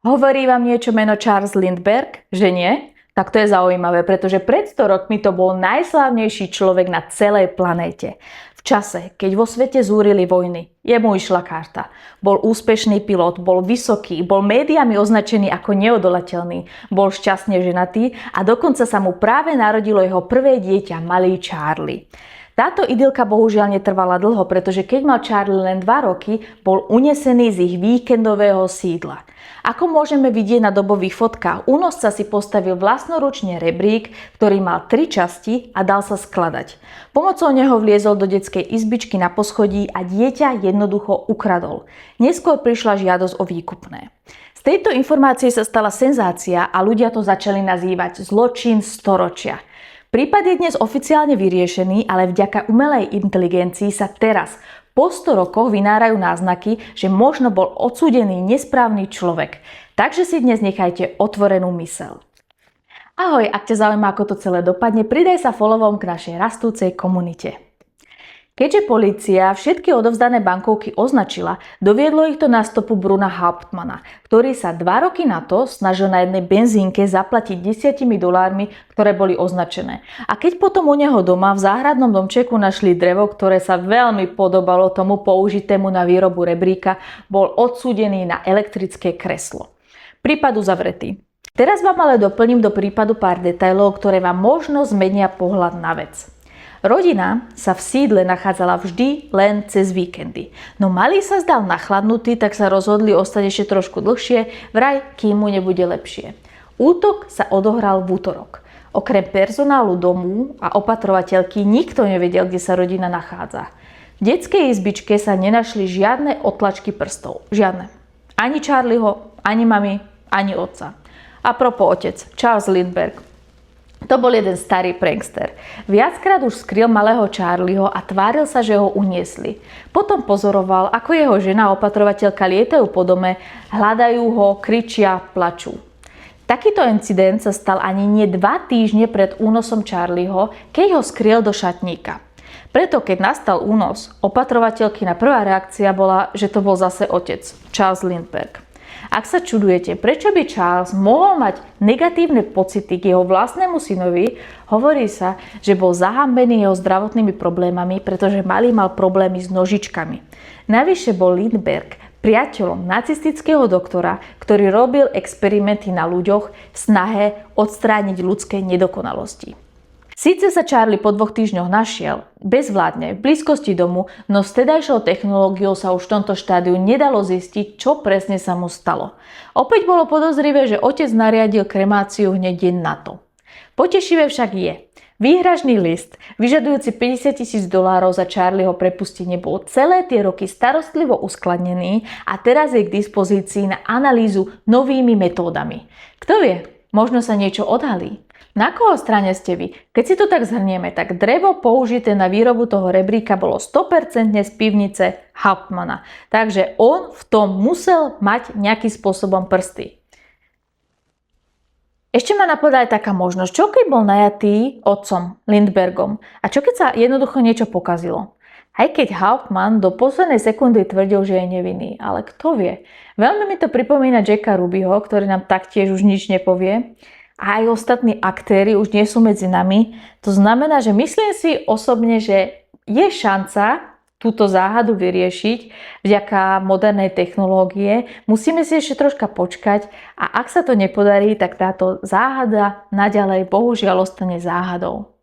Hovorí vám niečo meno Charles Lindbergh? Že nie? Tak to je zaujímavé, pretože pred 100 rokmi to bol najslávnejší človek na celej planéte. V čase, keď vo svete zúrili vojny, jemu išla karta. Bol úspešný pilot, bol vysoký, bol médiami označený ako neodolateľný, bol šťastne ženatý a dokonca sa mu práve narodilo jeho prvé dieťa, malý Charlie. Táto idylka bohužiaľ netrvala dlho, pretože keď mal Charlie len 2 roky, bol unesený z ich víkendového sídla. Ako môžeme vidieť na dobových fotkách, únosca si postavil vlastnoručne rebrík, ktorý mal 3 časti a dal sa skladať. Pomocou neho vliezol do detskej izbičky na poschodí a dieťa jednoducho ukradol. Neskôr prišla žiadosť o výkupné. Z tejto informácie sa stala senzácia a ľudia to začali nazývať zločin storočia. Prípad je dnes oficiálne vyriešený, ale vďaka umelej inteligencii sa teraz, po 100 rokoch, vynárajú náznaky, že možno bol odsúdený nesprávny človek. Takže si dnes nechajte otvorenú myseľ. Ahoj, ak ťa zaujíma, ako to celé dopadne, pridaj sa followom k našej rastúcej komunite. Keďže polícia všetky odovzdané bankovky označila, doviedlo ich to na stopu Bruna Hauptmanna, ktorý sa 2 roky na to snažil na jednej benzínke zaplatiť $10, ktoré boli označené. A keď potom u neho doma v záhradnom domčeku našli drevo, ktoré sa veľmi podobalo tomu použitému na výrobu rebríka, bol odsúdený na elektrické kreslo. Prípad uzavretý. Teraz vám ale doplním do prípadu pár detailov, ktoré vám možno zmenia pohľad na vec. Rodina sa v sídle nachádzala vždy len cez víkendy. No malý sa zdal nachladnutý, tak sa rozhodli ostať ešte trošku dlhšie, vraj kým mu nebude lepšie. Útok sa odohral v útorok. Okrem personálu domu a opatrovateľky nikto nevedel, kde sa rodina nachádza. V detskej izbičke sa nenašli žiadne otlačky prstov. Žiadne. Ani Charlieho, ani mamy, ani otca. A propos otec, Charles Lindbergh. To bol jeden starý prankster. Viackrát už skryl malého Charlieho a tváril sa, že ho uniesli. Potom pozoroval, ako jeho žena a opatrovateľka lietajú po dome, hľadajú ho, kričia, plačú. Takýto incident sa stal ani nie 2 týždne pred únosom Charlieho, keď ho skryl do šatníka. Preto, keď nastal únos, opatrovateľkina prvá reakcia bola, že to bol zase otec, Charles Lindbergh. Ak sa čudujete, prečo by Charles mohol mať negatívne pocity k jeho vlastnému synovi, hovorí sa, že bol zahambený jeho zdravotnými problémami, pretože malý mal problémy s nožičkami. Navyše bol Lindbergh priateľom nacistického doktora, ktorý robil experimenty na ľuďoch v snahe odstrániť ľudské nedokonalosti. Síce sa Charlie po 2 týždňoch našiel bezvládne v blízkosti domu, no s tedajšou technológiou sa už v tomto štádiu nedalo zistiť, čo presne sa mu stalo. Opäť bolo podozrivé, že otec nariadil kremáciu hneď deň na to. Potešivé však je, výhražný list, vyžadujúci $50,000 za Charlieho prepustenie, bol celé tie roky starostlivo uskladnený a teraz je k dispozícii na analýzu novými metódami. Kto vie, možno sa niečo odhalí. Na koho strane ste vy? Keď si to tak zhrnieme, tak drevo použité na výrobu toho rebríka bolo 100% z pivnice Hauptmanna. Takže on v tom musel mať nejakým spôsobom prsty. Ešte ma napadá aj taká možnosť, čo keď bol najatý otcom Lindberghom a čo keď sa jednoducho niečo pokazilo. Aj keď Hauptmann do poslednej sekundy tvrdil, že je nevinný, ale kto vie. Veľmi mi to pripomína Jacka Rubyho, ktorý nám taktiež už nič nepovie. A aj ostatní aktéri už nie sú medzi nami. To znamená, že myslím si osobne, že je šanca túto záhadu vyriešiť vďaka modernej technológie. Musíme si ešte troška počkať a ak sa to nepodarí, tak táto záhada naďalej bohužiaľ ostane záhadou.